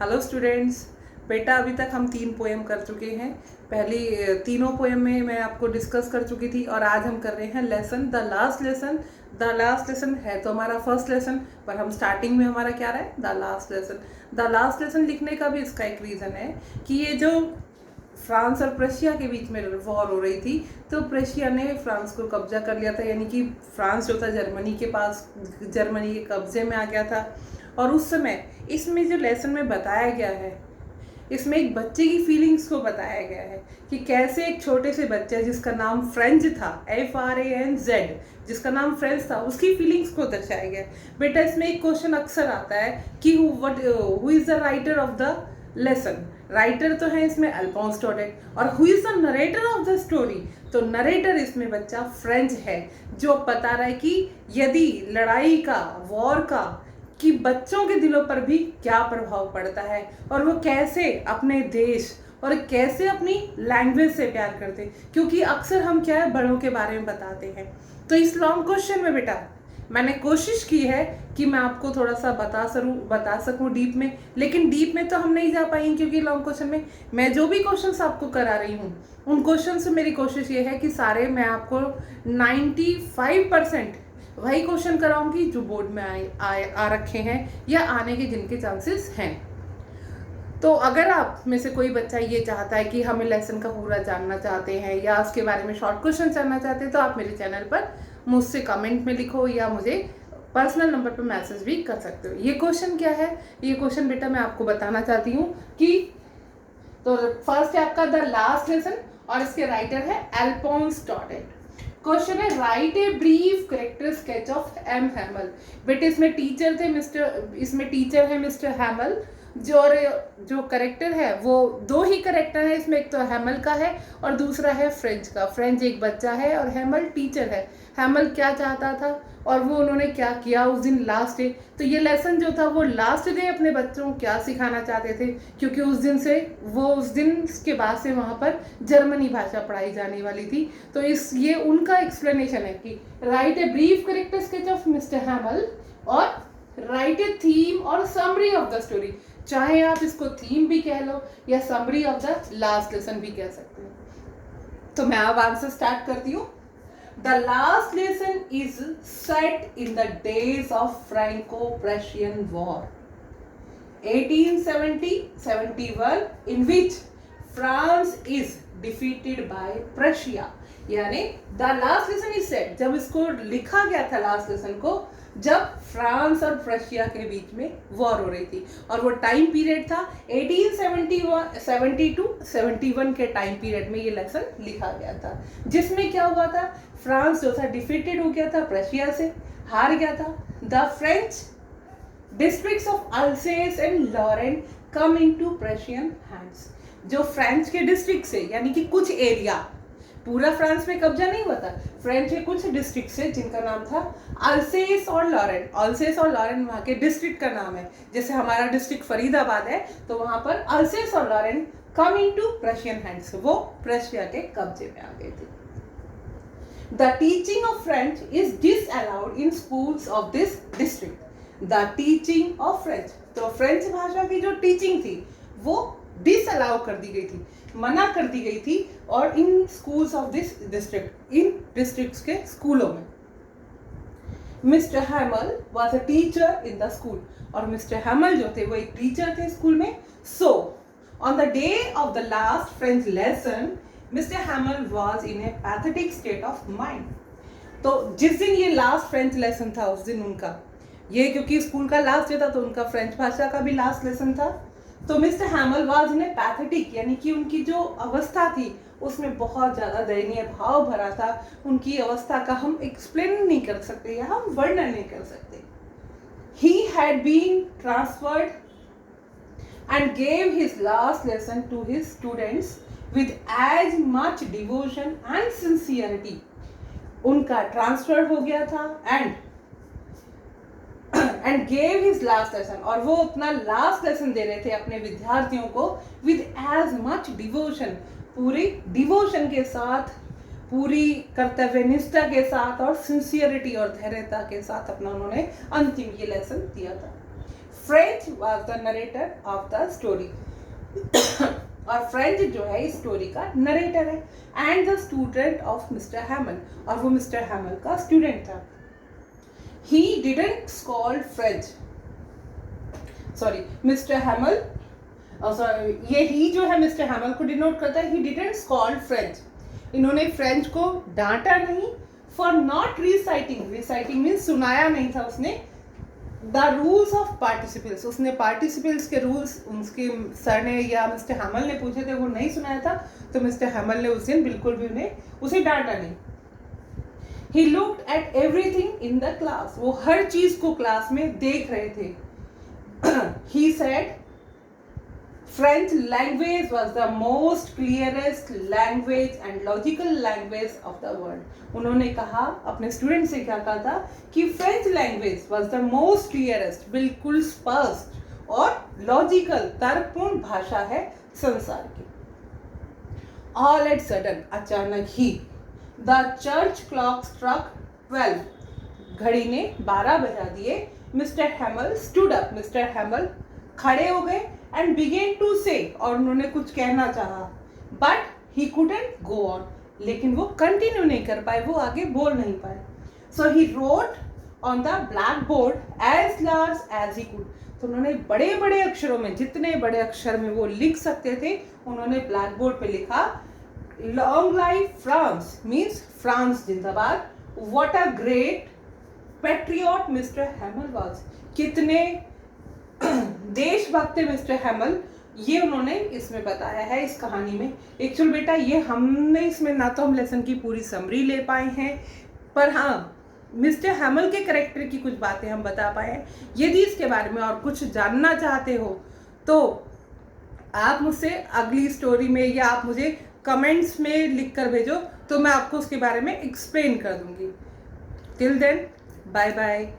Hello students. बेटा अभी तक हम 3 पोएम कर चुके हैं। पहली तीनों पोएम में मैं आपको डिस्कस कर चुकी थी और आज हम कर रहे हैं lesson the last lesson. The last lesson है तो हमारा फर्स्ट लेसन, पर हम स्टार्टिंग में हमारा क्या रहा है, the last lesson. The last lesson लिखने का भी इसका एक रीज़न है कि ये जो फ्रांस और प्रशिया के बीच में वॉर हो रही थी, तो प्रशिया ने फ्रांस को कब्जा कर लिया था, यानी कि फ्रांस जो था जर्मनी के पास, जर्मनी के कब्जे में आ गया था। और उस समय इसमें जो लेसन में बताया गया है, इसमें एक बच्चे की फीलिंग्स को बताया गया है कि कैसे एक छोटे से बच्चे जिसका नाम फ्रेंच था, FRANZ, जिसका नाम फ्रेंच था, उसकी फीलिंग्स को दर्शाया गया है। बेटा इसमें एक क्वेश्चन अक्सर आता है कि who is the writer of the lesson. Writer तो है इसमें अल्फोंस डॉडेट, और who is the narrator of the story. तो नरेटर इसमें बच्चा फ्रेंच है, जो बता रहा है कि यदि लड़ाई का, वॉर का, कि बच्चों के दिलों पर भी क्या प्रभाव पड़ता है और वो कैसे अपने देश और कैसे अपनी लैंग्वेज से प्यार करते हैं। क्योंकि अक्सर हम क्या है, बड़ों के बारे में बताते हैं। तो इस लॉन्ग क्वेश्चन में बेटा मैंने कोशिश की है कि मैं आपको थोड़ा सा बता सकूं डीप में, लेकिन डीप में तो हम नहीं जा पाएंगे क्योंकि लॉन्ग क्वेश्चन में मैं जो भी क्वेश्चंस आपको करा रही हूँ, उन क्वेश्चन से मेरी कोशिश ये है कि सारे मैं आपको 95% वही क्वेश्चन कराऊंगी जो बोर्ड में आ रखे हैं या आने के जिनके चांसेस हैं। तो अगर आप में से कोई बच्चा ये चाहता है कि हमें लेसन का पूरा जानना चाहते हैं या उसके बारे में शॉर्ट क्वेश्चन जानना चाहते हैं, तो आप मेरे चैनल पर मुझसे कमेंट में लिखो या मुझे पर्सनल नंबर पर मैसेज भी कर सकते हो। ये क्वेश्चन क्या है, ये क्वेश्चन बेटा मैं आपको बताना चाहती हूँ कि तो फर्स्ट है आपका द लास्ट लेसन और इसके राइटर है अल्फोंस डॉडेट। क्वेश्चन है write a brief character sketch of M Hamel. बेटे इसमें टीचर है मिस्टर हैमल, जो करेक्टर है वो दो ही करेक्टर है इसमें, एक तो हैमल का है और दूसरा है फ्रेंच का। फ्रेंच एक बच्चा है और हैमल टीचर है। हैमल क्या चाहता था और वो उन्होंने क्या किया उस दिन लास्ट डे। तो ये लेसन जो था वो लास्ट डे अपने बच्चों को क्या सिखाना चाहते थे, क्योंकि उस दिन के बाद से वहाँ पर जर्मनी भाषा पढ़ाई जाने वाली थी। तो ये उनका एक्सप्लेनेशन है कि right a brief character sketch of mister हैमल और राइट ए थीम और समरी ऑफ द स्टोरी। चाहे आप इसको थीम भी कह लो या summary of the last lesson भी कह सकते हो। तो मैं अब आंसर स्टार्ट करती हूँ। The last lesson is set in the days of Franco-Prussian War 1870-71, in which France is defeated by Prussia। यानी the last lesson is set, जब इसको लिखा गया था लास्ट लेसन को, जब फ्रांस और प्रशिया के बीच में वॉर हो रही थी, और वो टाइम पीरियड था 1871 के टाइम पीरियड में ये लेसन लिखा गया था, जिसमें क्या हुआ था, फ्रांस जो था डिफीटेड हो गया था, प्रशिया से हार गया था। The French districts of Alsace and Lorraine come into Prussian hands. जो फ्रेंच के डिस्ट्रिक्ट से, यानी कि कुछ एरिया, पूरा फ्रांस में कब्जा नहीं हुआ था, फ्रेंच के कुछ डिस्ट्रिक्ट से जिनका नाम था अल्सेस और लॉरेन। अल्सेस और लॉरेन वहाँ के डिस्ट्रिक्ट का नाम है। जैसे हमारा डिस्ट्रिक्ट फरीदाबाद है, तो वहाँ पर अल्सेस और Lorraine come into Prussian hands, वो प्रशिया के कब्जे में आ गए थे। The teaching of French is disallowed in schools of this district. The teaching of French, तो फ्रेंच भाषा की जो टीचिंग थी वो डिसअलाउ कर दी गई थी, मना कर दी गई थी, और इन schools of this district, in districts के स्कूलों में। Mister Hamel was a teacher in the school, और मिस्टर हैमल जो थे वो एक टीचर थे स्कूल में। So on the day of the last French lesson mister Hamel was in A pathetic state of mind. तो जिस दिन ये लास्ट फ्रेंच लेसन था, उस दिन उनका, ये क्योंकि स्कूल का लास्ट डे था तो उनका फ्रेंच भाषा का भी लास्ट लेसन था, तो mister Hamel was in A pathetic, यानी कि उनकी जो अवस्था थी उसमें बहुत ज़्यादा दयनीय भाव भरा था। उनकी अवस्था का हम एक्सप्लेन नहीं कर सकते या हम वर्णन नहीं कर सकते। He had been transferred and gave his last lesson to his students with as much devotion and sincerity. उनका ट्रांसफर हो गया था and gave his last lesson, और वो अपना लास्ट लेसन दे रहे थे अपने विद्यार्थियों को विद एज मच डिवोशन, पूरी डिवोशन के साथ, पूरी कर्तव्यनिष्ठा के साथ और सिंसियरिटी और धैर्यता के साथ अपना उन्होंने अंतिम ये लेसन दिया था। French was the narrator of the story. और फ्रेंच जो है इस स्टोरी का नरेटर है, and the student of mister हैमल, और वो मिस्टर हैमल का स्टूडेंट था। He didn't scold French, sorry mister हैमल, sorry ये ही जो है मिस्टर हैमल को डिनोट करता है। ही डिडंट स्कॉल्ड फ्रेंच, इन्होंने फ्रेंच को डांटा नहीं, for not reciting, reciting means सुनाया नहीं था उसने, द रूल्स ऑफ पार्टिसिपल्स, उसने पार्टिसिपल्स के रूल्स उसके सर ने या मिस्टर हैमल ने पूछे थे, वो नहीं सुनाया था, तो मिस्टर हैमल ने उस दिन बिल्कुल भी उसे डांटा नहीं। He looked at everything in the class, वो हर चीज को क्लास में देख रहे थे। He said French language was the most clearest language and logical language of the world. उन्होंने कहा अपने स्टूडेंट से, क्या कहा था कि French language was the most clearest, बिल्कुल स्पष्ट और लॉजिकल तर्कपूर्ण भाषा है संसार की। All at sudden, अचानक ही, the church clock struck 12, घड़ी ने 12 बजा दिए। मिस्टर हैमल stood up, मिस्टर हैमल खड़े हो गए, and began to say, और उन्होंने कुछ कहना चाहा, but he couldn't go on, लेकिन वो कंटिन्यू नहीं कर पाए, वो आगे बोल नहीं पाए। so he wrote on the blackboard as large as he could, तो उन्होंने बड़े बड़े अक्षरों में, जितने बड़े अक्षर में वो लिख सकते थे, उन्होंने ब्लैक बोर्ड पे लिखा, long life France, means France जिंदाबाद, what a great patriot mister Hamel was, कितने देशभक्त मिस्टर हैमल, ये उन्होंने इसमें बताया है इस कहानी में। एक्चुअल बेटा ये हमने इसमें ना तो हम लेसन की पूरी समरी ले पाए हैं, पर हाँ मिस्टर हैमल के करेक्टर की कुछ बातें हम बता पाए हैं। यदि इसके बारे में और कुछ जानना चाहते हो तो आप मुझसे अगली स्टोरी में या आप मुझे कमेंट्स में लिख कर भेजो, तो मैं आपको उसके बारे में एक्सप्लेन कर दूंगी। Till then bye bye.